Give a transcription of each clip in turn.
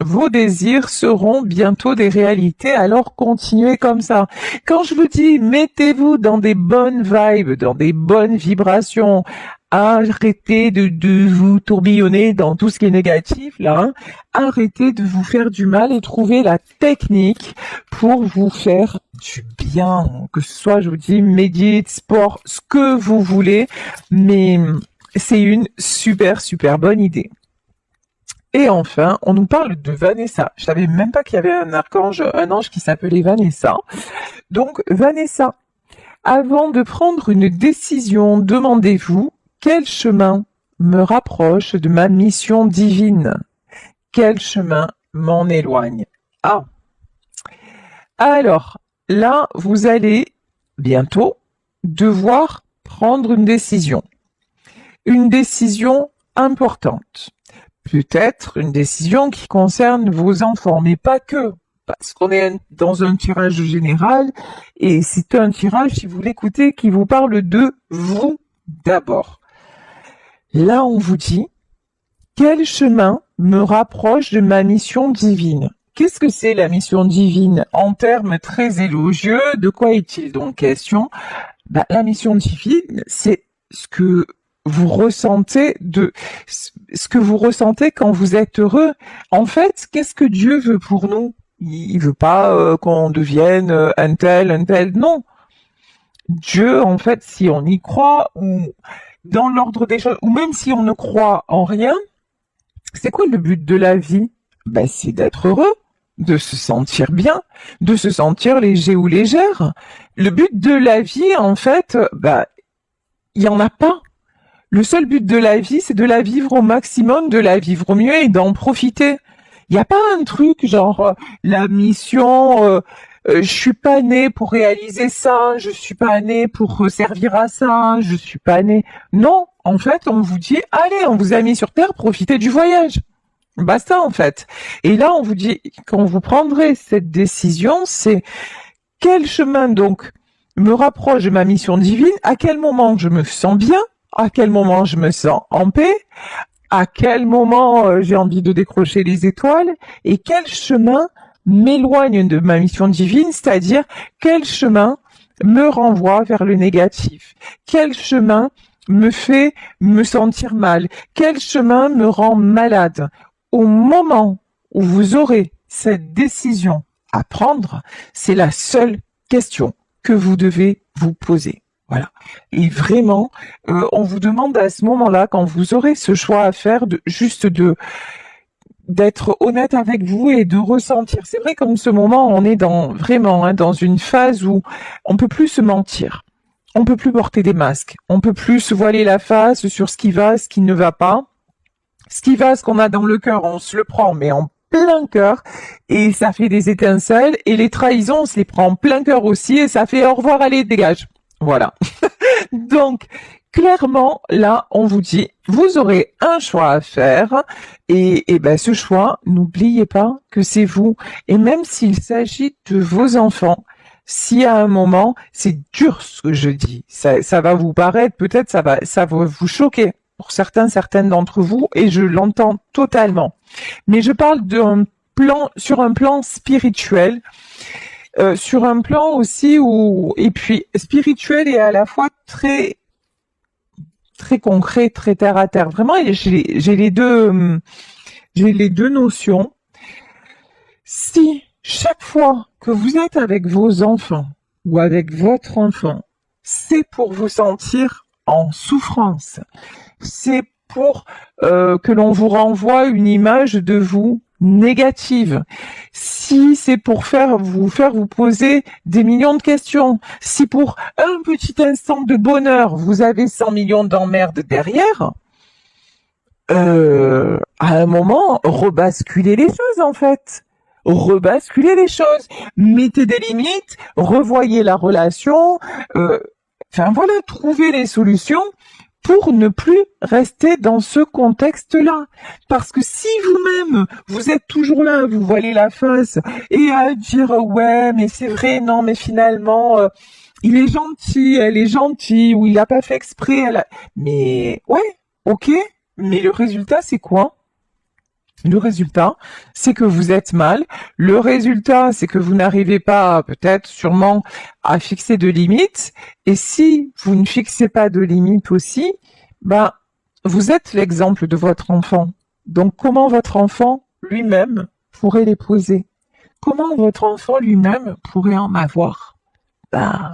vos désirs seront bientôt des réalités, alors continuez comme ça. Quand je vous dis, mettez-vous dans des bonnes vibes, dans des bonnes vibrations, arrêtez de vous tourbillonner dans tout ce qui est négatif, là, hein. Arrêtez de vous faire du mal et trouvez la technique pour vous faire du bien, que ce soit, je vous dis, médite, sport, ce que vous voulez, mais c'est une super bonne idée. Et enfin, on nous parle de Vanessa. Je savais même pas qu'il y avait un ange qui s'appelait Vanessa. Donc, Vanessa, avant de prendre une décision, demandez-vous quel chemin me rapproche de ma mission divine? Quel chemin m'en éloigne? Ah. Alors, là, vous allez bientôt devoir prendre une décision. Une décision importante. Peut-être une décision qui concerne vos enfants, mais pas que, parce qu'on est dans un tirage général, et c'est un tirage, si vous l'écoutez, qui vous parle de vous d'abord. Là, on vous dit, quel chemin me rapproche de ma mission divine? Qu'est-ce que c'est la mission divine? En termes très élogieux, de quoi est-il donc question? La mission divine, c'est ce que vous ressentez quand vous êtes heureux. En fait, qu'est-ce que Dieu veut pour nous? Il veut pas qu'on devienne un tel, non. Dieu, en fait, si on y croit, ou dans l'ordre des choses, ou même si on ne croit en rien, c'est quoi le but de la vie? C'est d'être heureux, de se sentir bien, de se sentir léger ou légère. Le but de la vie, en fait, il y en a pas. Le seul but de la vie, c'est de la vivre au maximum, de la vivre au mieux et d'en profiter. Il n'y a pas un truc genre la mission, je suis pas né pour réaliser ça, je suis pas né pour servir à ça, je suis pas né. Non, en fait, on vous dit, allez, on vous a mis sur Terre, profitez du voyage. Basta, en fait. Et là, on vous dit, quand vous prendrez cette décision, c'est quel chemin donc me rapproche de ma mission divine, à quel moment je me sens bien, à quel moment je me sens en paix, à quel moment j'ai envie de décrocher les étoiles, et quel chemin m'éloigne de ma mission divine, c'est-à-dire quel chemin me renvoie vers le négatif, quel chemin me fait me sentir mal, quel chemin me rend malade. Au moment où vous aurez cette décision à prendre, c'est la seule question que vous devez vous poser. Voilà. Et vraiment, on vous demande à ce moment-là, quand vous aurez ce choix à faire, d'être honnête avec vous et de ressentir. C'est vrai qu'en ce moment, on est dans une phase où on peut plus se mentir. On peut plus porter des masques. On peut plus se voiler la face sur ce qui va, ce qui ne va pas. Ce qui va, ce qu'on a dans le cœur, on se le prend, mais en plein cœur, et ça fait des étincelles, et les trahisons, on se les prend en plein cœur aussi, et ça fait au revoir, allez, dégage. Voilà. Donc, clairement, là, on vous dit, vous aurez un choix à faire, et ce choix, n'oubliez pas que c'est vous. Et même s'il s'agit de vos enfants, si à un moment, c'est dur ce que je dis, ça va vous paraître, peut-être ça va vous choquer pour certaines d'entre vous, et je l'entends totalement. Mais je parle sur un plan spirituel, sur un plan aussi et puis spirituel et à la fois très concret, très terre à terre. Vraiment, j'ai les deux notions. Si chaque fois que vous êtes avec vos enfants ou avec votre enfant, c'est pour vous sentir en souffrance, c'est pour que l'on vous renvoie une image de vous négative, si c'est pour vous poser des millions de questions, si pour un petit instant de bonheur, vous avez 100 millions d'emmerdes derrière, à un moment, rebasculez les choses en fait. Rebasculez les choses. Mettez des limites, revoyez la relation, trouvez les solutions pour ne plus rester dans ce contexte-là. Parce que si vous-même, vous êtes toujours là, vous voilez la face, et à dire, ouais, mais c'est vrai, non, mais finalement, il est gentil, elle est gentille, ou il n'a pas fait exprès, mais, ouais, ok, mais le résultat, c'est quoi? Le résultat, c'est que vous êtes mal. Le résultat, c'est que vous n'arrivez pas, peut-être, sûrement, à fixer de limites. Et si vous ne fixez pas de limites aussi, ben, vous êtes l'exemple de votre enfant. Donc, comment votre enfant lui-même pourrait les poser? Comment votre enfant lui-même pourrait en avoir? Ben,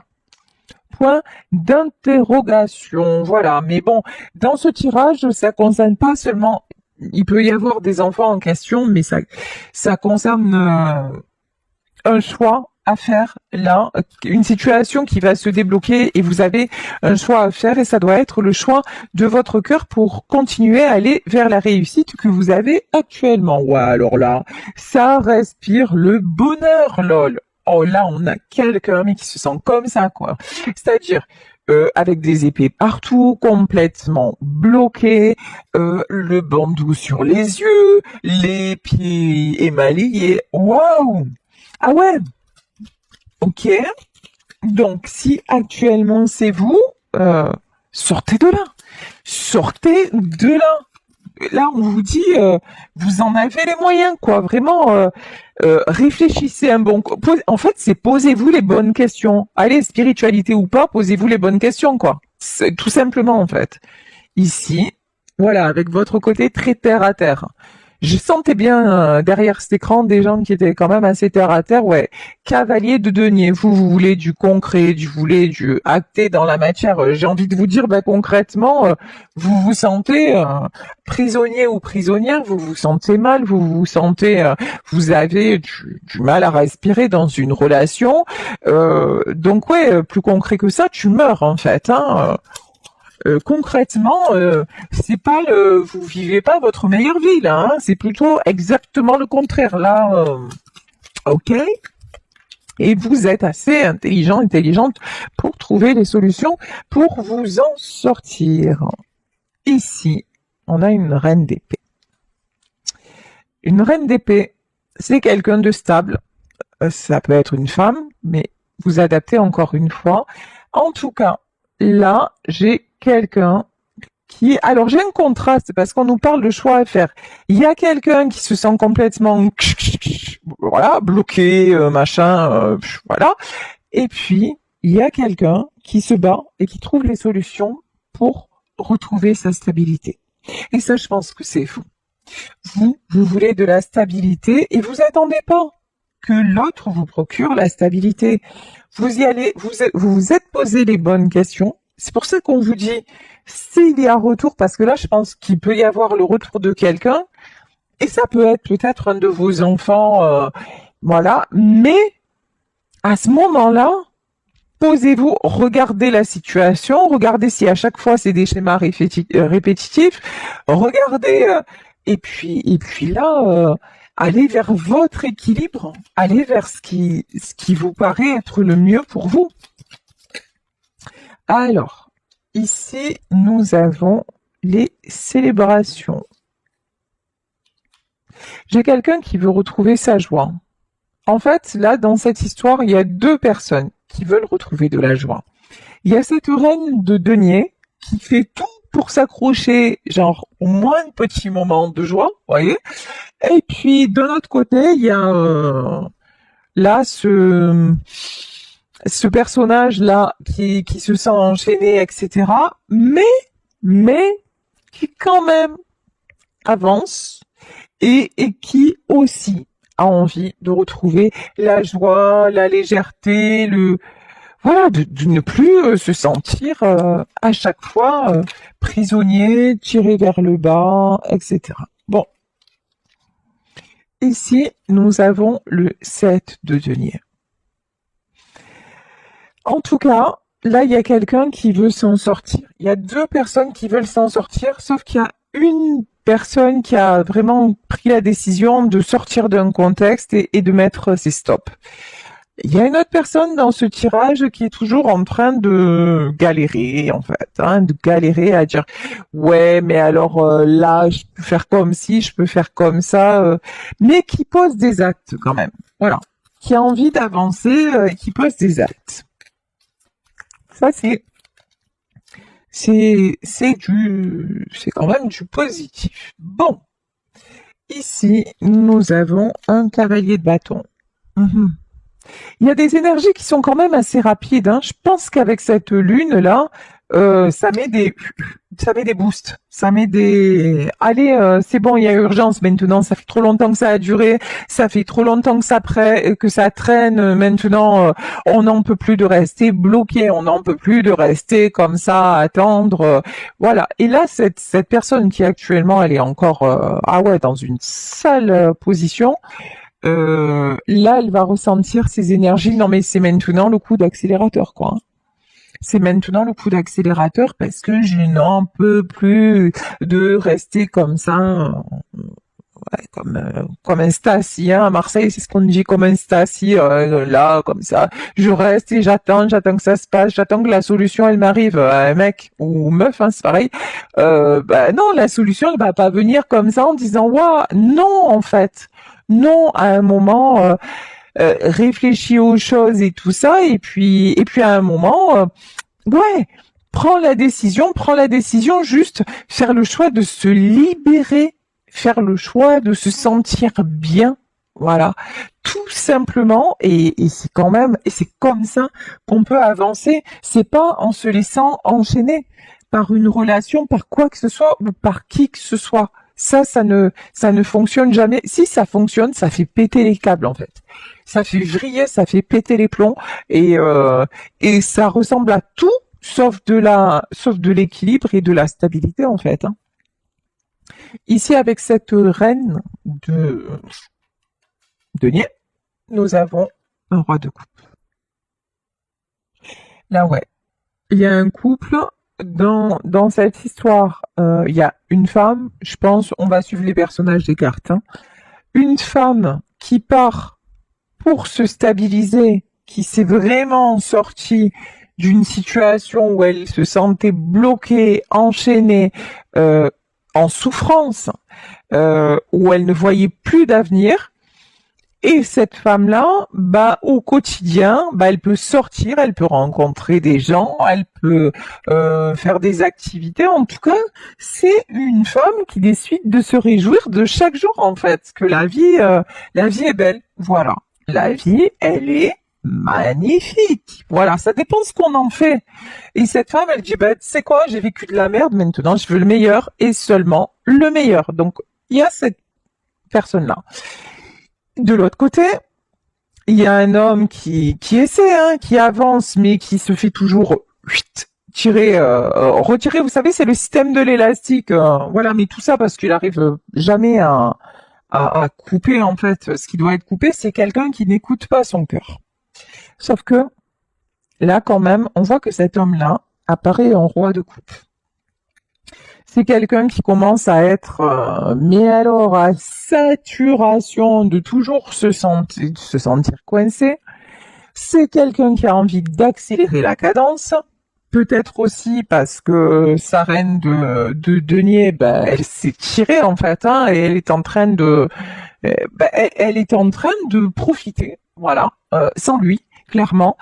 point d'interrogation. Voilà. Mais bon, dans ce tirage, ça concerne pas seulement, il peut y avoir des enfants en question, mais ça concerne un choix à faire là, une situation qui va se débloquer et vous avez un choix à faire et ça doit être le choix de votre cœur pour continuer à aller vers la réussite que vous avez actuellement. Ouais, alors là, ça respire le bonheur, lol. Oh là, on a quelqu'un mais qui se sent comme ça, quoi. C'est-à-dire avec des épées partout, complètement bloqué, le bandeau sur les yeux, les pieds émaillés. Waouh! Ah ouais, ok. Donc, si actuellement c'est vous, euh, sortez de là. Sortez de là. Là, on vous dit, vous en avez les moyens, quoi. Vraiment, réfléchissez un bon. En fait, c'est posez-vous les bonnes questions. Allez, spiritualité ou pas, posez-vous les bonnes questions, quoi. C'est tout simplement, en fait. Ici, voilà, avec votre côté très terre à terre. Je sentais bien derrière cet écran des gens qui étaient quand même assez terre à terre. Ouais, cavalier de denier. Vous voulez du concret, vous voulez du acté dans la matière. J'ai envie de vous dire, bah, concrètement, vous vous sentez prisonnier ou prisonnière. Vous vous sentez mal. Vous vous sentez, vous avez du mal à respirer dans une relation. Donc ouais, plus concret que ça, tu meurs en fait. Hein. Concrètement, c'est pas vous vivez pas votre meilleure vie là, hein, c'est plutôt exactement le contraire là. Ok. Et vous êtes assez intelligent, intelligente pour trouver les solutions pour vous en sortir. Ici, on a une reine d'épée. Une reine d'épée, c'est quelqu'un de stable. Ça peut être une femme, mais vous adaptez encore une fois. En tout cas, là, j'ai quelqu'un alors j'ai un contraste parce qu'on nous parle de choix à faire. Il y a quelqu'un qui se sent complètement, voilà, bloqué, machin, voilà. Et puis, il y a quelqu'un qui se bat et qui trouve les solutions pour retrouver sa stabilité. Et ça, je pense que c'est vous. Vous voulez de la stabilité et vous attendez pas que l'autre vous procure la stabilité. Vous y allez, vous êtes posé les bonnes questions. C'est pour ça qu'on vous dit, s'il y a retour, parce que là, je pense qu'il peut y avoir le retour de quelqu'un, et ça peut être peut-être un de vos enfants, voilà. Mais à ce moment-là, posez-vous, regardez la situation, regardez si à chaque fois c'est des schémas répétitifs, regardez, et puis là, allez vers votre équilibre, allez vers ce qui vous paraît être le mieux pour vous. Alors, ici, nous avons les célébrations. J'ai quelqu'un qui veut retrouver sa joie. En fait, là, dans cette histoire, il y a deux personnes qui veulent retrouver de la joie. Il y a cette reine de denier qui fait tout pour s'accrocher, genre, au moins un petit moment de joie, vous voyez. Et puis, de l'autre côté, il y a là ce personnage-là qui se sent enchaîné, etc. Mais qui quand même avance et qui aussi a envie de retrouver la joie, la légèreté, voilà, de ne plus se sentir à chaque fois prisonnier, tiré vers le bas, etc. Bon, ici, nous avons le 7 de denier. En tout cas, là, il y a quelqu'un qui veut s'en sortir. Il y a deux personnes qui veulent s'en sortir, sauf qu'il y a une personne qui a vraiment pris la décision de sortir d'un contexte et de mettre ses stops. Il y a une autre personne dans ce tirage qui est toujours en train de galérer, en fait, hein, de galérer à dire ouais, mais alors là, je peux faire comme ci, je peux faire comme ça, mais qui pose des actes quand même. Voilà, qui a envie d'avancer et qui pose des actes. Ça, c'est quand même du positif. Bon. Ici, nous avons un cavalier de bâton. Mhm. Il y a des énergies qui sont quand même assez rapides, hein. Je pense qu'avec cette lune-là, ça met des boosts. Ça met des... Allez, c'est bon, il y a urgence maintenant. Ça fait trop longtemps que ça a duré. Ça fait trop longtemps que que ça traîne. Maintenant, on n'en peut plus de rester bloqué. On n'en peut plus de rester comme ça, à attendre. Voilà. Et là, cette personne qui actuellement, elle est encore, ah ouais, dans une sale position. Là, elle va ressentir ses énergies. Non, mais c'est maintenant le coup d'accélérateur, quoi. C'est maintenant le coup d'accélérateur parce que je n'en peux plus de rester comme ça, ouais, comme un Stasi, hein, à Marseille, c'est ce qu'on dit, comme un Stasi, là, comme ça. Je reste et j'attends que ça se passe, j'attends que la solution, elle m'arrive. Un mec ou meuf, hein, c'est pareil. Bah non, la solution, elle va pas venir comme ça en disant, waouh, non, en fait. Non, à un moment, réfléchis aux choses et tout ça, et puis à un moment, ouais, prends la décision, juste faire le choix de se libérer, faire le choix de se sentir bien, voilà, tout simplement, et c'est quand même, et c'est comme ça qu'on peut avancer, c'est pas en se laissant enchaîner par une relation, par quoi que ce soit, ou par qui que ce soit. Ça ne fonctionne jamais. Si ça fonctionne, ça fait péter les câbles, en fait. Ça fait vriller, ça fait péter les plombs, et ça ressemble à tout, sauf de l'équilibre et de la stabilité, en fait, hein. Ici, avec cette reine de denier, nous avons un roi de coupe. Là, ouais. Il y a un couple dans cette histoire. Il y a une femme, je pense, on va suivre les personnages des cartes, hein. Une femme qui part pour se stabiliser, qui s'est vraiment sortie d'une situation où elle se sentait bloquée, enchaînée, en souffrance, où elle ne voyait plus d'avenir. Et cette femme-là, bah, au quotidien, bah, elle peut sortir, elle peut rencontrer des gens, elle peut faire des activités. En tout cas, c'est une femme qui décide de se réjouir de chaque jour, en fait, que la vie est belle. Voilà, la vie, elle est magnifique. Voilà, ça dépend ce qu'on en fait. Et cette femme, elle dit, bah, tu sais quoi, j'ai vécu de la merde, maintenant je veux le meilleur et seulement le meilleur. Donc, il y a cette personne-là. De l'autre côté, il y a un homme qui essaie, hein, qui avance, mais qui se fait toujours retirer. Vous savez, c'est le système de l'élastique. Voilà, mais tout ça parce qu'il arrive jamais à couper, en fait. Ce qui doit être coupé, c'est quelqu'un qui n'écoute pas son cœur. Sauf que, là, quand même, on voit que cet homme-là apparaît en roi de coupe. C'est quelqu'un qui commence à être, mais alors à saturation de toujours se sentir coincé. C'est quelqu'un qui a envie d'accélérer la cadence. Peut-être aussi parce que sa reine de denier, ben, elle s'est tirée en fait, hein, et elle est en train elle est en train de profiter, voilà, sans lui, clairement.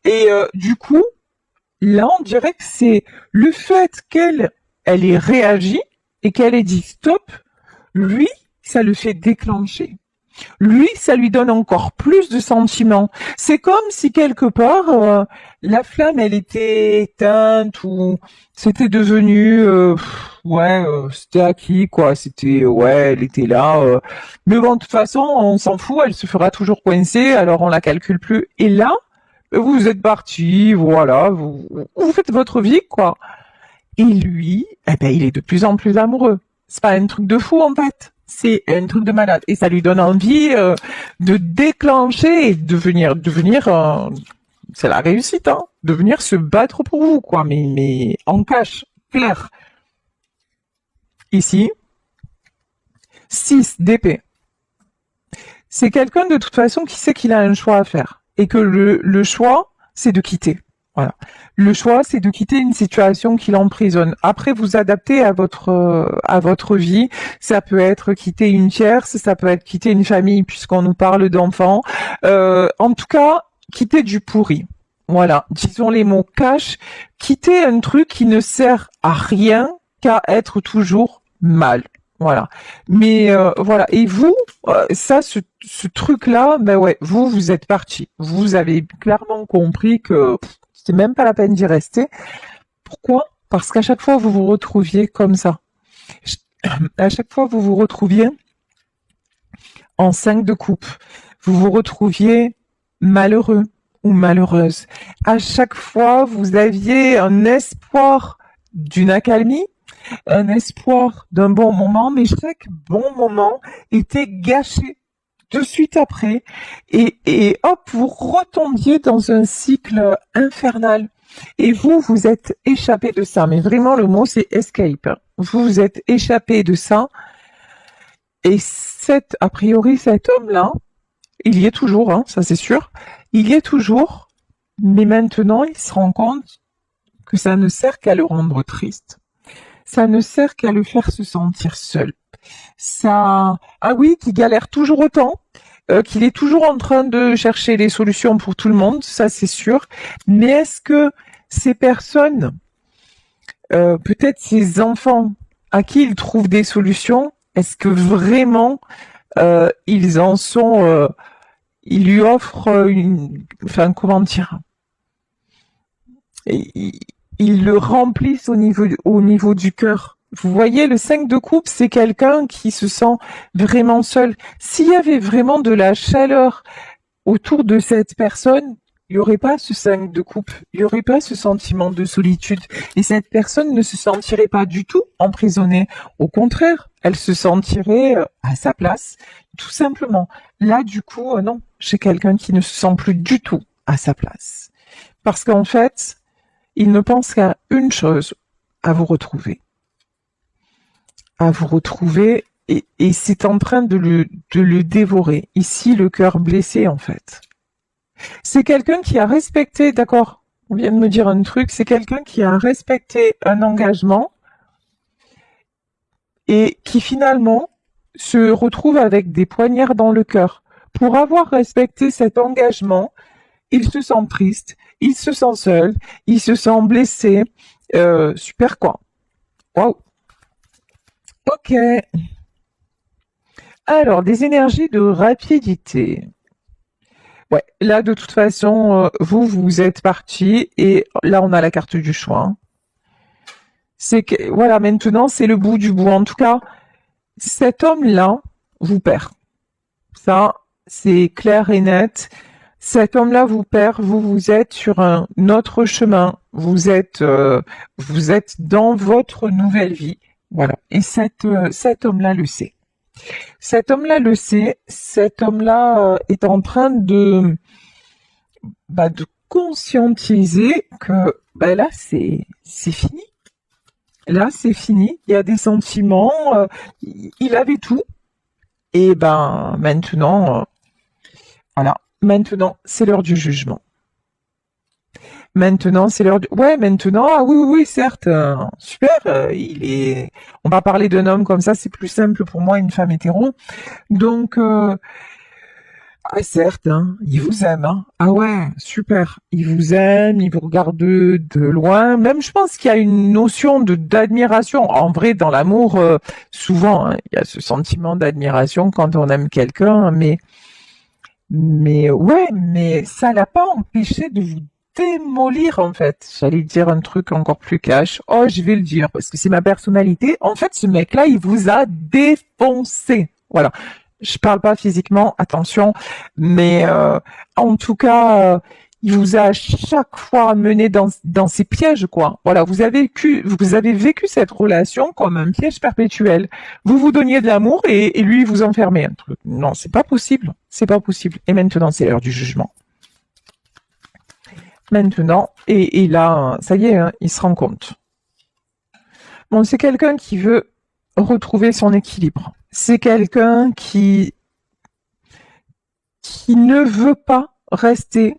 Et du coup, là, on dirait que c'est le fait elle ait réagi et qu'elle ait dit stop, lui, ça le fait déclencher. Lui, ça lui donne encore plus de sentiments. C'est comme si quelque part, la flamme, elle était éteinte ou c'était devenu, ouais, c'était acquis, quoi. C'était, ouais, elle était là. Mais bon, de toute façon, on s'en fout, elle se fera toujours coincer, alors on la calcule plus. Et là, vous êtes parti, voilà, vous faites votre vie, quoi. Et lui, eh ben, il est de plus en plus amoureux. C'est pas un truc de fou, en fait. C'est un truc de malade. Et ça lui donne envie de déclencher et devenir, c'est la réussite, hein. De venir se battre pour vous, quoi. Mais en cash, clair. Ici, 6 d'épée. C'est quelqu'un de toute façon qui sait qu'il a un choix à faire. Et que le choix, c'est de quitter. Voilà. Le choix, c'est de quitter une situation qui l'emprisonne. Après, vous adaptez à votre vie. Ça peut être quitter une tierce, ça peut être quitter une famille, puisqu'on nous parle d'enfants. En tout cas, quitter du pourri. Voilà. Disons les mots cash. Quitter un truc qui ne sert à rien qu'à être toujours mal. Voilà. Mais voilà. Et vous, ça, ce truc-là, ben ouais, vous êtes parti. Vous avez clairement compris que c'était même pas la peine d'y rester. Pourquoi? Parce qu'à chaque fois, vous vous retrouviez comme ça. À chaque fois, vous vous retrouviez en 5 de coupe. Vous vous retrouviez malheureux ou malheureuse. À chaque fois, vous aviez un espoir d'une accalmie, un espoir d'un bon moment, mais chaque bon moment était gâché de suite après, et hop, vous retombiez dans un cycle infernal. Et vous êtes échappé de ça, mais vraiment le mot c'est escape. Vous vous êtes échappé de ça, et a priori cet homme-là, il y est toujours, hein, ça c'est sûr, il y est toujours, mais maintenant il se rend compte que ça ne sert qu'à le rendre triste. Ça ne sert qu'à le faire se sentir seul. Ça, ah oui, qu'il galère toujours autant, qu'il est toujours en train de chercher des solutions pour tout le monde, ça c'est sûr. Mais est-ce que ces personnes, peut-être ces enfants à qui il trouve des solutions, est-ce que vraiment ils en sont, ils lui offrent enfin comment dire, ils, ils le remplissent au niveau du cœur. Vous voyez, le 5 de coupe, c'est quelqu'un qui se sent vraiment seul. S'il y avait vraiment de la chaleur autour de cette personne, il n'y aurait pas ce 5 de coupe, il n'y aurait pas ce sentiment de solitude. Et cette personne ne se sentirait pas du tout emprisonnée. Au contraire, elle se sentirait à sa place, tout simplement. Là, du coup, non, j'ai quelqu'un qui ne se sent plus du tout à sa place. Parce qu'en fait, il ne pense qu'à une chose, à vous retrouver. À vous retrouver, et c'est en train de le dévorer. Ici, le cœur blessé, en fait. C'est quelqu'un qui a respecté, d'accord, on vient de me dire un truc, c'est quelqu'un qui a respecté un engagement et qui finalement se retrouve avec des poignards dans le cœur. Pour avoir respecté cet engagement, il se sent triste, il se sent seul, il se sent blessé. Super quoi. Waouh. Ok. Alors, des énergies de rapidité. Ouais, là de toute façon, vous êtes parti et là on a la carte du choix. Hein. C'est que voilà, maintenant c'est le bout du bout. En tout cas, cet homme-là vous perd. Ça, c'est clair et net. Cet homme-là vous perd. Vous êtes sur un autre chemin. Vous êtes dans votre nouvelle vie. Voilà. Et cet homme-là le sait. Cet homme-là le sait. Cet homme-là est en train de conscientiser que là c'est fini. Là c'est fini. Il y a des sentiments. Il avait tout. Et maintenant, voilà. Maintenant c'est l'heure du jugement. Maintenant c'est l'heure du. Ouais, maintenant. Ah oui, oui, oui, certes. Super. On va parler d'un homme comme ça. C'est plus simple pour moi, une femme hétéro. Donc. Ah certes, hein, il vous aime, hein. Ah ouais, super. Il vous aime, il vous regarde de loin. Même je pense qu'il y a une notion d'admiration. En vrai, dans l'amour, souvent, hein, il y a ce sentiment d'admiration quand on aime quelqu'un, mais ouais, mais ça l'a pas empêché de vous démolir en fait. J'allais dire un truc encore plus cash. Oh, je vais le dire parce que c'est ma personnalité. En fait, ce mec-là, il vous a défoncé. Voilà. Je parle pas physiquement, attention, mais en tout cas, il vous a à chaque fois mené dans ces pièges, quoi. Voilà, vous avez vécu cette relation comme un piège perpétuel. Vous vous donniez de l'amour et lui vous enfermait un truc. Non, c'est pas possible, c'est pas possible. Et maintenant, c'est l'heure du jugement. Maintenant, et là, ça y est, hein, il se rend compte. Bon, c'est quelqu'un qui veut retrouver son équilibre. C'est quelqu'un qui ne veut pas rester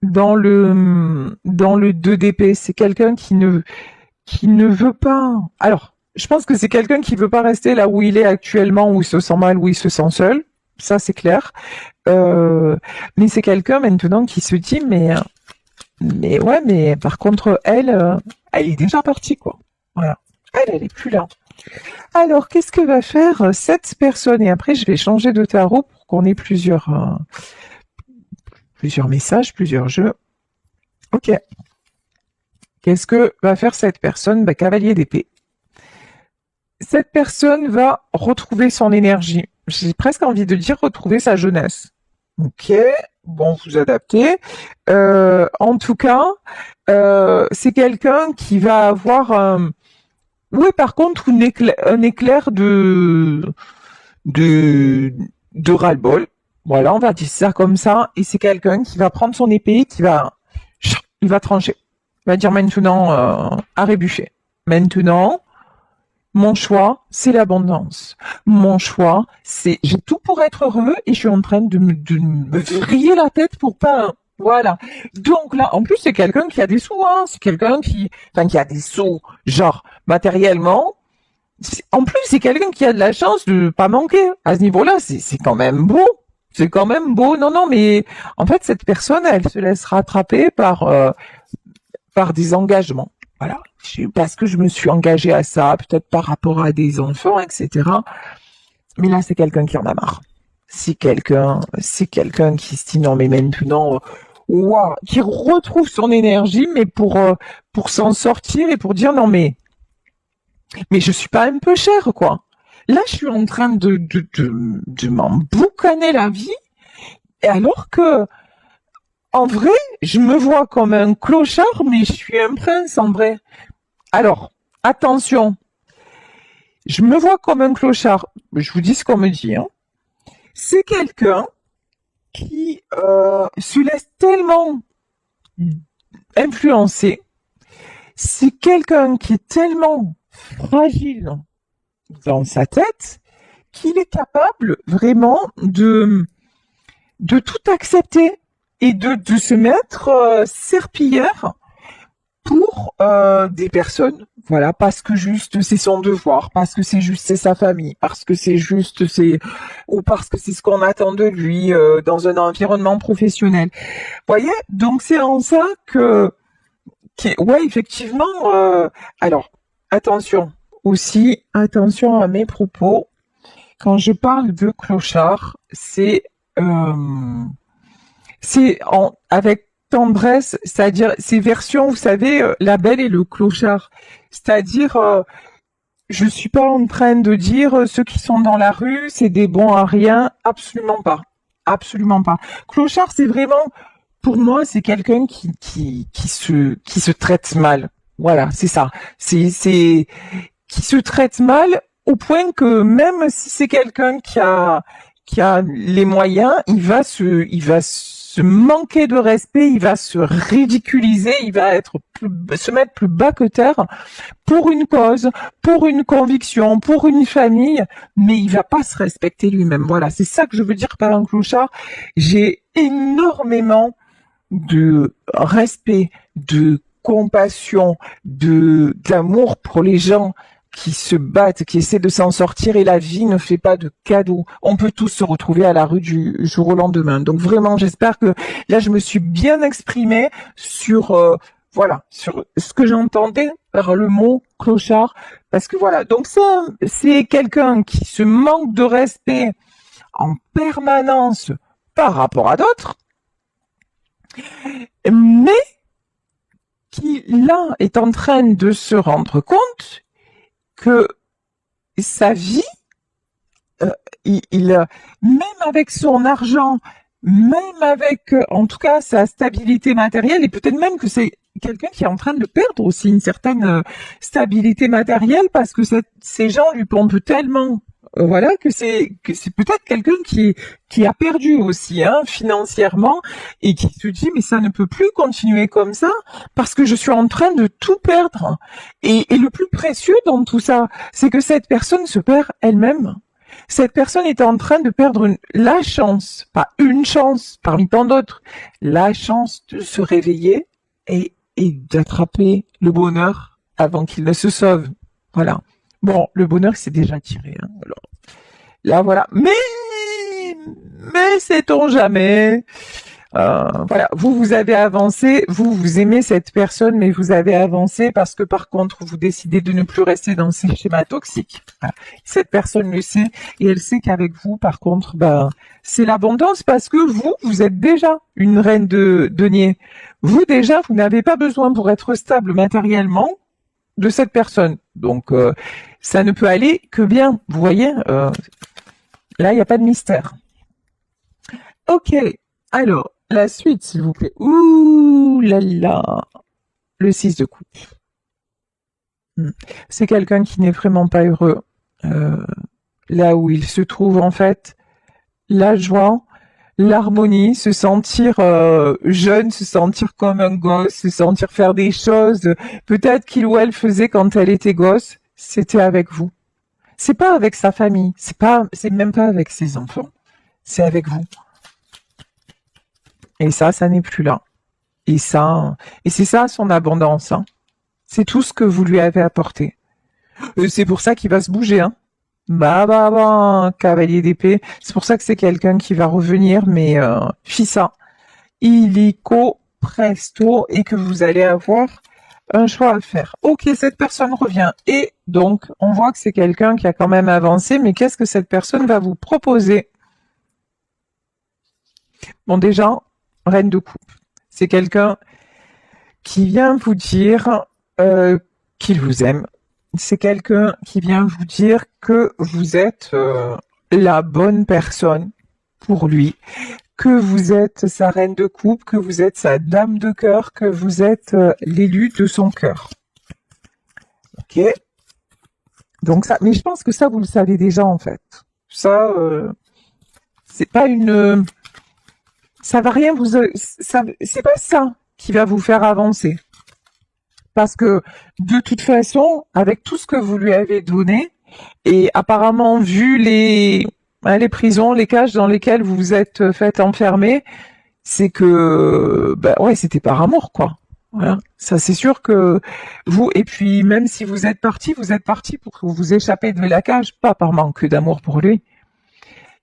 dans le 2DP. C'est quelqu'un qui ne veut pas. Alors, je pense que c'est quelqu'un qui veut pas rester là où il est actuellement, où il se sent mal, où il se sent seul. Ça, c'est clair. Mais c'est quelqu'un maintenant qui se dit, mais ouais, mais par contre, elle est déjà partie, quoi. Voilà. Elle est plus là. Alors, qu'est-ce que va faire cette personne? Et après, je vais changer de tarot pour qu'on ait plusieurs messages, plusieurs jeux. Ok. Qu'est-ce que va faire cette personne? Cavalier d'épée. Cette personne va retrouver son énergie. J'ai presque envie de dire retrouver sa jeunesse. Ok, bon, vous adaptez. En tout cas, c'est quelqu'un qui va avoir oui, par contre, un éclair de, de ras-le-bol. Voilà, on va dire ça comme ça. Et c'est quelqu'un qui va prendre son épée, il va trancher. Il va dire maintenant, arrêt bûcher. Maintenant, mon choix, c'est l'abondance. Mon choix, c'est j'ai tout pour être heureux et je suis en train de me vriller la tête pour pas. Voilà. Donc là, en plus, c'est quelqu'un qui a des sous, hein. C'est quelqu'un qui a des sous, genre matériellement. En plus, c'est quelqu'un qui a de la chance de pas manquer. À ce niveau-là, c'est quand même beau. C'est quand même beau. Non, non, mais en fait, cette personne, elle se laisse rattraper par des engagements. Voilà. Parce que je me suis engagée à ça, peut-être par rapport à des enfants, etc. Mais là, c'est quelqu'un qui en a marre. C'est quelqu'un qui se dit non, mais maintenant, waouh, qui retrouve son énergie, mais pour s'en sortir et pour dire non, mais je suis pas un peu chère, quoi. Là, je suis en train de m'en boucaner la vie, et alors que, en vrai, je me vois comme un clochard, mais je suis un prince, en vrai. Alors, attention, je me vois comme un clochard. Je vous dis ce qu'on me dit, hein. C'est quelqu'un qui se laisse tellement influencer. C'est quelqu'un qui est tellement fragile dans sa tête qu'il est capable vraiment de tout accepter et de se mettre serpillière pour des personnes, voilà, parce que juste c'est son devoir, parce que c'est juste c'est sa famille, parce que c'est juste c'est ou parce que c'est ce qu'on attend de lui dans un environnement professionnel. Vous voyez, donc c'est en ça ouais, effectivement. Alors attention aussi, attention à mes propos. Quand je parle de clochard, c'est avec tendresse, c'est-à-dire ces versions, vous savez, la belle et le clochard. C'est-à-dire, je suis pas en train de dire ceux qui sont dans la rue, c'est des bons à rien, absolument pas. Absolument pas. Clochard, c'est vraiment, pour moi, c'est quelqu'un qui se traite mal. Voilà, c'est ça. C'est qui se traite mal au point que même si c'est quelqu'un qui a les moyens, il va se manquer de respect, il va se ridiculiser, il va se mettre plus bas que terre pour une cause, pour une conviction, pour une famille, mais il va pas se respecter lui-même. Voilà, c'est ça que je veux dire par un clochard. J'ai énormément de respect, de compassion, d'amour pour les gens qui se battent, qui essaient de s'en sortir et la vie ne fait pas de cadeaux. On peut tous se retrouver à la rue du jour au lendemain. Donc vraiment, j'espère que là, je me suis bien exprimée sur, voilà, sur ce que j'entendais par le mot clochard. Parce que voilà, donc c'est quelqu'un qui se manque de respect en permanence par rapport à d'autres, mais qui là est en train de se rendre compte que sa vie, même avec son argent, même avec, en tout cas, sa stabilité matérielle, et peut-être même que c'est quelqu'un qui est en train de perdre aussi une certaine stabilité matérielle parce que ces gens lui pompent tellement, voilà, que c'est peut-être quelqu'un qui a perdu aussi, hein, financièrement, et qui se dit mais ça ne peut plus continuer comme ça parce que je suis en train de tout perdre. Et le plus précieux dans tout ça, c'est que cette personne se perd elle-même. Cette personne est en train de perdre la chance, pas une chance parmi tant d'autres, la chance de se réveiller et d'attraper le bonheur avant qu'il ne se sauve. Voilà. Bon, le bonheur c'est déjà tiré. Hein. Alors, là, voilà. Mais sait-on jamais. Voilà, vous avez avancé, vous aimez cette personne, mais vous avez avancé parce que par contre, vous décidez de ne plus rester dans ces schémas toxiques. Voilà. Cette personne le sait et elle sait qu'avec vous, par contre, c'est l'abondance parce que vous êtes déjà une reine de denier. Vous déjà, vous n'avez pas besoin pour être stable matériellement de cette personne. Donc, ça ne peut aller que bien. Vous voyez, là, il n'y a pas de mystère. Ok, alors, la suite, s'il vous plaît. Ouh là là, le 6 de coupe. C'est quelqu'un qui n'est vraiment pas heureux. Là où il se trouve, en fait, la joie, l'harmonie, se sentir jeune, se sentir comme un gosse, se sentir faire des choses, peut-être qu'il ou elle faisait quand elle était gosse, c'était avec vous. C'est pas avec sa famille, c'est même pas avec ses enfants, c'est avec vous. Et ça n'est plus là. Et c'est ça son abondance. Hein. C'est tout ce que vous lui avez apporté. C'est pour ça qu'il va se bouger. Hein. Cavalier d'épée. C'est pour ça que c'est quelqu'un qui va revenir, mais fissa, illico presto, et que vous allez avoir un choix à faire. Ok, cette personne revient. Et donc, on voit que c'est quelqu'un qui a quand même avancé, mais qu'est-ce que cette personne va vous proposer? Bon, déjà, reine de coupe. C'est quelqu'un qui vient vous dire qu'il vous aime. C'est quelqu'un qui vient vous dire que vous êtes la bonne personne pour lui, que vous êtes sa reine de coupe, que vous êtes sa dame de cœur, que vous êtes l'élu de son cœur. Ok. Donc ça, mais je pense que ça vous le savez déjà en fait. Ça, c'est pas une, ça va rien vous, c'est pas ça qui va vous faire avancer. Parce que de toute façon, avec tout ce que vous lui avez donné, et apparemment vu les prisons, les cages dans lesquelles vous vous êtes fait enfermer, c'est que ouais, c'était par amour quoi. Voilà. Ça c'est sûr que vous, et puis même si vous êtes parti pour vous échapper de la cage, pas par manque d'amour pour lui.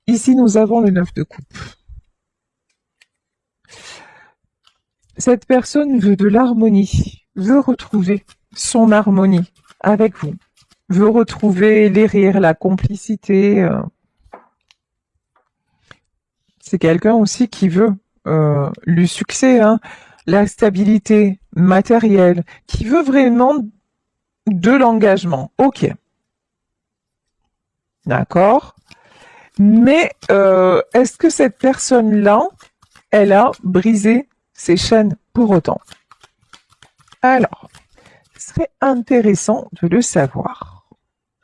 Ici nous avons le 9 de coupe. Cette personne veut de l'harmonie, veut retrouver son harmonie avec vous, veut retrouver les rires, la complicité. C'est quelqu'un aussi qui veut le succès, hein, la stabilité matérielle, qui veut vraiment de l'engagement. Ok. D'accord. Mais est-ce que cette personne-là, elle a brisé ses chaînes pour autant? Alors, ce serait intéressant de le savoir.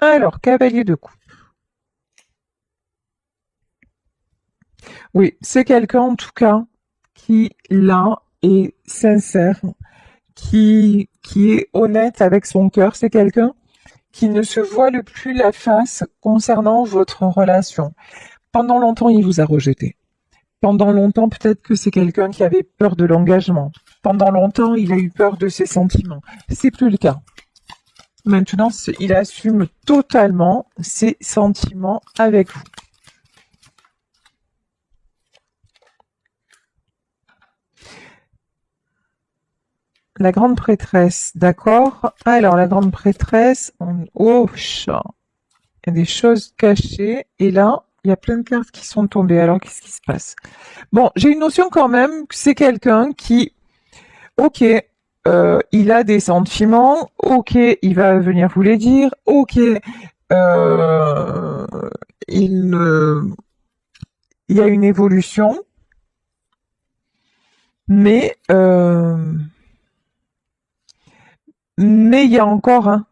Alors, cavalier de coupe. Oui, c'est quelqu'un en tout cas qui, là, est sincère, qui est honnête avec son cœur. C'est quelqu'un qui ne se voile plus la face concernant votre relation. Pendant longtemps, il vous a rejeté. Pendant longtemps, peut-être que c'est quelqu'un qui avait peur de l'engagement. Pendant longtemps, il a eu peur de ses sentiments. C'est plus le cas. Maintenant, il assume totalement ses sentiments avec vous. La grande prêtresse, d'accord. Alors, la grande prêtresse, oh, chat. Il y a des choses cachées. Et là, il y a plein de cartes qui sont tombées. Alors, qu'est-ce qui se passe? Bon, j'ai une notion quand même que c'est quelqu'un qui, ok, il a des sentiments, ok, il va venir vous les dire, ok, il y a une évolution, mais il y a encore un.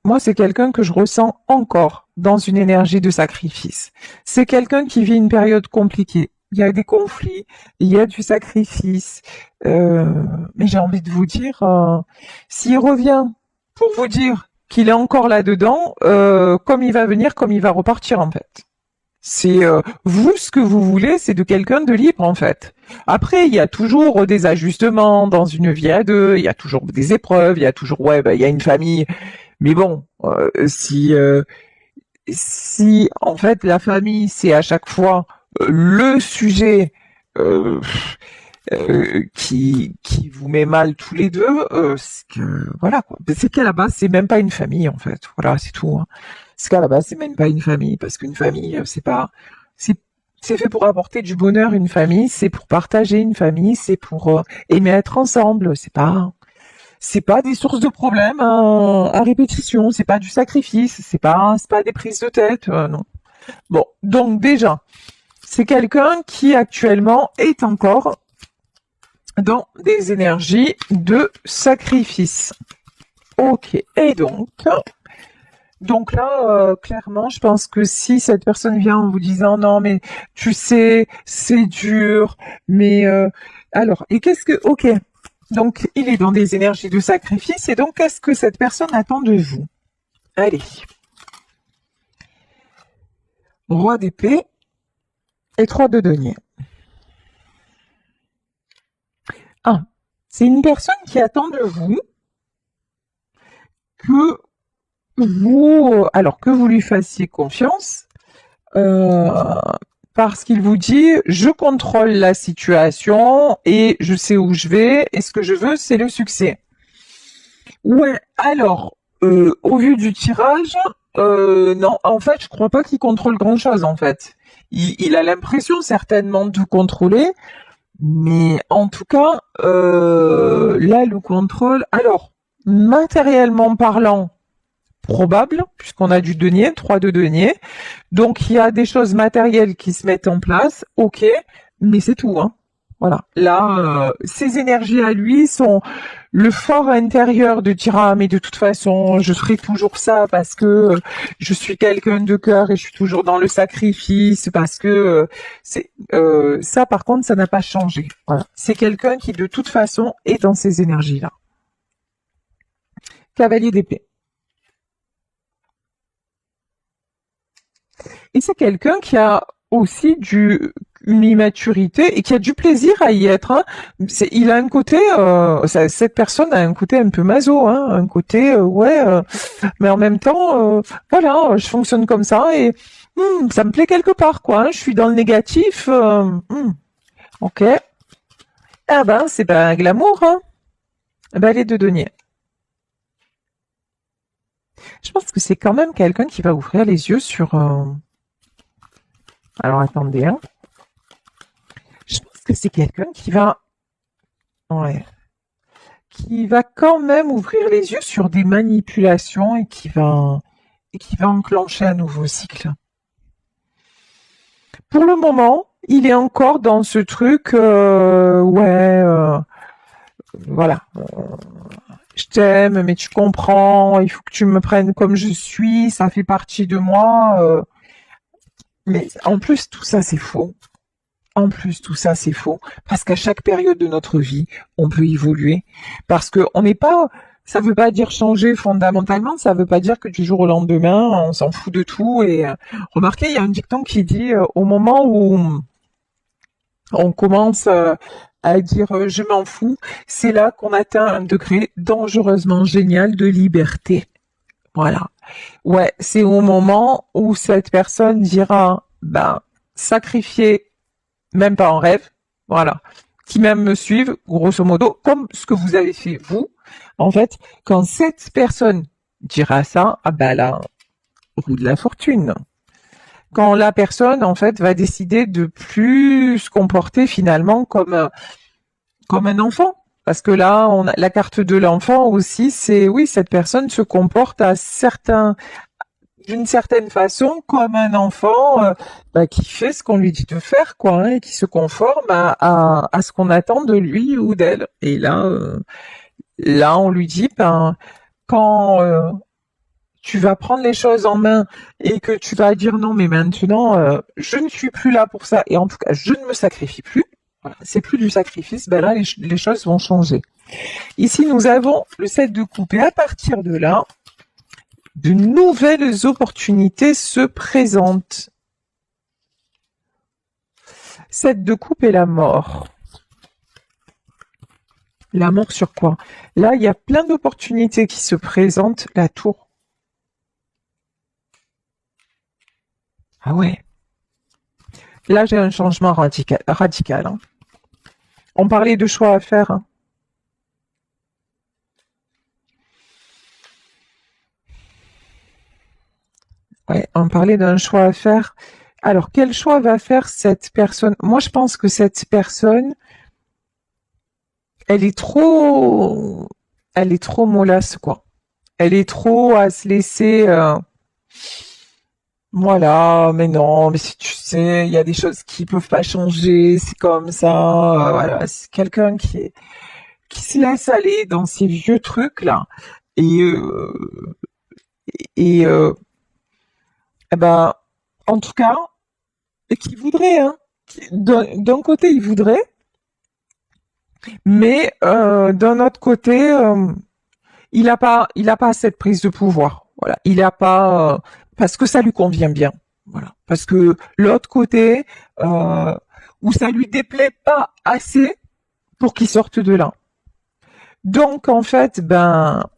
Moi, c'est quelqu'un que je ressens encore dans une énergie de sacrifice. C'est quelqu'un qui vit une période compliquée. Il y a des conflits, il y a du sacrifice. Mais j'ai envie de vous dire, s'il revient pour vous dire qu'il est encore là-dedans, comme il va venir, comme il va repartir en fait. C'est vous, ce que vous voulez, c'est de quelqu'un de libre en fait. Après, il y a toujours des ajustements dans une vie à deux, il y a toujours des épreuves, il y a toujours, il y a une famille. Mais bon, si en fait la famille c'est à chaque fois le sujet euh, qui vous met mal tous les deux, c'est que voilà quoi. C'est qu'à la base c'est même pas une famille en fait. Voilà, c'est tout. Hein. C'est qu'à la base c'est même pas une famille parce qu'une famille c'est pas c'est c'est fait pour apporter du bonheur une famille, c'est pour partager une famille, c'est pour aimer être ensemble. C'est pas des sources de problèmes à répétition, c'est pas du sacrifice, c'est pas des prises de tête, non. Bon, donc déjà, c'est quelqu'un qui actuellement est encore dans des énergies de sacrifice. Ok, et donc là, clairement, je pense que si cette personne vient en vous disant non mais tu sais, c'est dur, mais alors, et qu'est-ce que, ok, donc il est dans des énergies de sacrifice, et donc qu'est-ce que cette personne attend de vous? Allez, roi d'épée et 3 de denier. Ah, c'est une personne qui attend de vous que alors que vous lui fassiez confiance, euh, parce qu'il vous dit je contrôle la situation et je sais où je vais et ce que je veux c'est le succès. Ouais, alors au vu du tirage, non, en fait je crois pas qu'il contrôle grand chose en fait. Il a l'impression certainement de contrôler, mais en tout cas là le contrôle. Alors matériellement parlant, probable, puisqu'on a du denier, 3 de denier. Donc il y a des choses matérielles qui se mettent en place, ok, mais c'est tout. Hein. Voilà. Là, ces énergies à lui sont le fort intérieur de Tira, mais de toute façon, je ferai toujours ça parce que je suis quelqu'un de cœur et je suis toujours dans le sacrifice parce que c'est ça. Par contre, ça n'a pas changé. Voilà. C'est quelqu'un qui de toute façon est dans ces énergies-là. Cavalier d'épée. Et c'est quelqu'un qui a aussi une immaturité et qui a du plaisir à y être. Hein. Il a un côté, cette personne a un côté un peu maso, hein, un côté ouais, mais en même temps, voilà, je fonctionne comme ça et ça me plaît quelque part, quoi. Hein, je suis dans le négatif, ok. Ah ben, c'est pas un glamour, hein. Ben, les deux deniers. Je pense que c'est quand même quelqu'un qui va ouvrir les yeux sur. Alors attendez, hein. Je pense que c'est quelqu'un qui va, ouais, qui va quand même ouvrir les yeux sur des manipulations et qui va enclencher un nouveau cycle. Pour le moment, il est encore dans ce truc, ouais, voilà, je t'aime, mais tu comprends, il faut que tu me prennes comme je suis, ça fait partie de moi. Mais en plus, tout ça, c'est faux. En plus, tout ça, c'est faux. Parce qu'à chaque période de notre vie, on peut évoluer. Parce que on n'est pas, ça veut pas dire changer fondamentalement, ça veut pas dire que du jour au lendemain, on s'en fout de tout. Et remarquez, il y a un dicton qui dit au moment où on commence à dire je m'en fous, c'est là qu'on atteint un degré dangereusement génial de liberté. Voilà. Ouais, c'est au moment où cette personne dira, ben, sacrifier même pas en rêve, voilà, qui même me suivent, grosso modo, comme ce que vous avez fait vous. En fait, quand cette personne dira ça, ah ben là, roue de la fortune. Quand la personne, en fait, va décider de plus se comporter finalement comme un enfant. Parce que là, on a la carte de l'enfant aussi, c'est oui, cette personne se comporte d'une certaine façon comme un enfant qui fait ce qu'on lui dit de faire, quoi, hein, et qui se conforme à ce qu'on attend de lui ou d'elle. Et là, on lui dit, ben, quand tu vas prendre les choses en main et que tu vas dire non, mais maintenant, je ne suis plus là pour ça, et en tout cas, je ne me sacrifie plus. Voilà, c'est plus du sacrifice, ben là, les choses vont changer. Ici, nous avons le 7 de coupe, et à partir de là, de nouvelles opportunités se présentent. 7 de coupe et la mort. La mort sur quoi? Là, il y a plein d'opportunités qui se présentent. La tour. Ah ouais. Là, j'ai un changement radical, hein. On parlait de choix à faire, hein. Ouais, on parlait d'un choix à faire. Alors, quel choix va faire cette personne? Moi, je pense que cette personne, elle est trop, elle est trop mollasse, quoi. Elle est trop à se laisser, voilà, mais non, mais si tu sais, il y a des choses qui peuvent pas changer, c'est comme ça, voilà, c'est quelqu'un qui se laisse aller dans ces vieux trucs là, et et eh ben, en tout cas, et qui voudrait, hein, d'un côté il voudrait, mais d'un autre côté, il a pas cette prise de pouvoir. Voilà, il a pas parce que ça lui convient bien. Voilà, parce que l'autre côté où ça lui déplaît pas assez pour qu'il sorte de là. Donc en fait, ben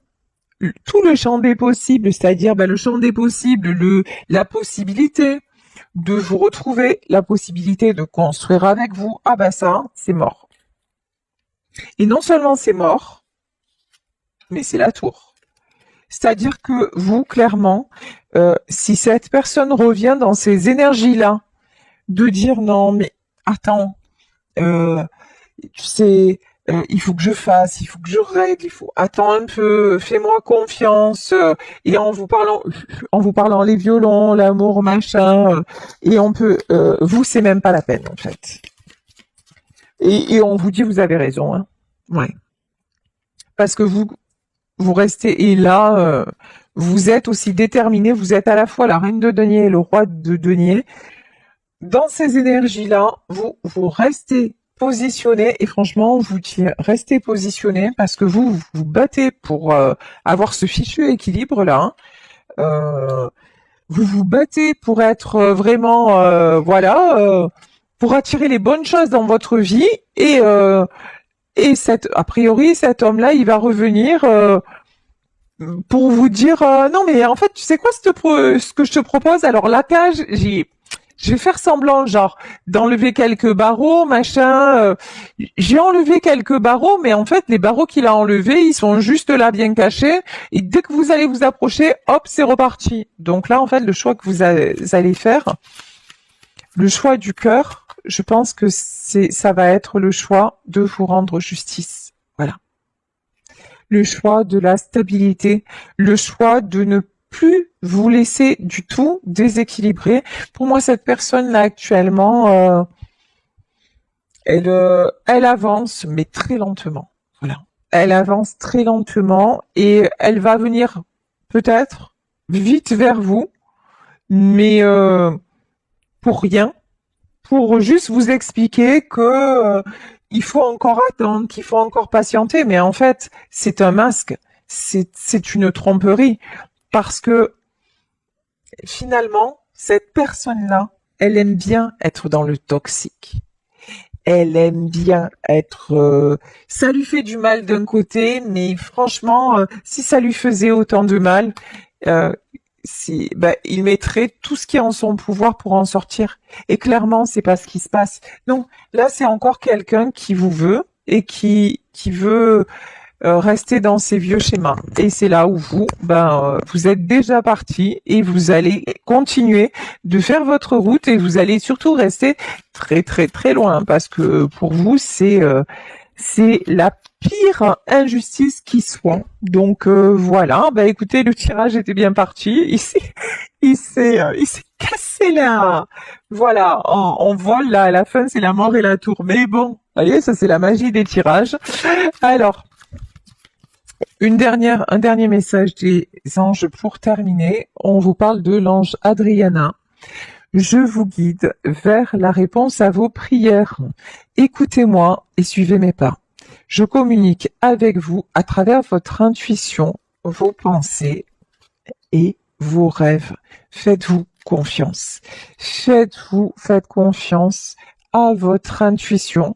tout le champ des possibles, c'est-à-dire ben, le champ des possibles, la possibilité de vous retrouver, la possibilité de construire avec vous, ah ben ça, c'est mort. Et non seulement c'est mort, mais c'est la tour. C'est-à-dire que vous, clairement, si cette personne revient dans ces énergies-là, de dire non, mais attends, euh, tu sais, il faut que je fasse, il faut que je règle, il faut attends un peu, fais-moi confiance, et en vous parlant les violons, l'amour, machin, et on peut, vous, c'est même pas la peine en fait. Et on vous dit vous avez raison, hein. Ouais, parce que vous restez et là vous êtes aussi déterminé, vous êtes à la fois la reine de denier et le roi de denier. Dans ces énergies-là, vous restez positionné et franchement, restez positionné parce que vous vous battez pour avoir ce fichu équilibre là, hein. Vous vous battez pour être vraiment voilà pour attirer les bonnes choses dans votre vie et a priori cet homme-là, il va revenir pour vous dire non mais en fait tu sais quoi ce que je te propose alors la cage je vais faire semblant genre d'enlever quelques barreaux machin j'ai enlevé quelques barreaux mais en fait les barreaux qu'il a enlevés ils sont juste là bien cachés et dès que vous allez vous approcher hop c'est reparti donc là en fait le choix que vous allez faire le choix du cœur je pense que ça va être le choix de vous rendre justice voilà le choix de la stabilité, le choix de ne plus vous laisser du tout déséquilibrer. Pour moi, cette personne-là actuellement, elle avance, mais très lentement. Voilà. Elle avance très lentement et elle va venir peut-être vite vers vous, mais pour rien, pour juste vous expliquer que il faut encore attendre, qu'il faut encore patienter, mais en fait, c'est un masque, c'est une tromperie, parce que finalement, cette personne-là, elle aime bien être dans le toxique. Elle aime bien être... ça lui fait du mal d'un côté, mais franchement, si ça lui faisait autant de mal, euh, il mettrait tout ce qui est en son pouvoir pour en sortir. Et clairement, c'est pas ce qui se passe. Donc là, c'est encore quelqu'un qui vous veut et qui veut rester dans ces vieux schémas. Et c'est là où vous êtes déjà parti et vous allez continuer de faire votre route et vous allez surtout rester très très très loin parce que pour vous c'est la pire injustice qui soit. Donc voilà, bah écoutez, le tirage était bien parti. Il s'est cassé là. Voilà, on vole là à la fin, c'est la mort et la tour. Mais bon, vous voyez, ça c'est la magie des tirages. Alors, un dernier message des anges pour terminer. On vous parle de l'ange Adriana. Je vous guide vers la réponse à vos prières. Écoutez-moi et suivez mes pas. Je communique avec vous à travers votre intuition, vos pensées et vos rêves. Faites-vous confiance. Faites confiance à votre intuition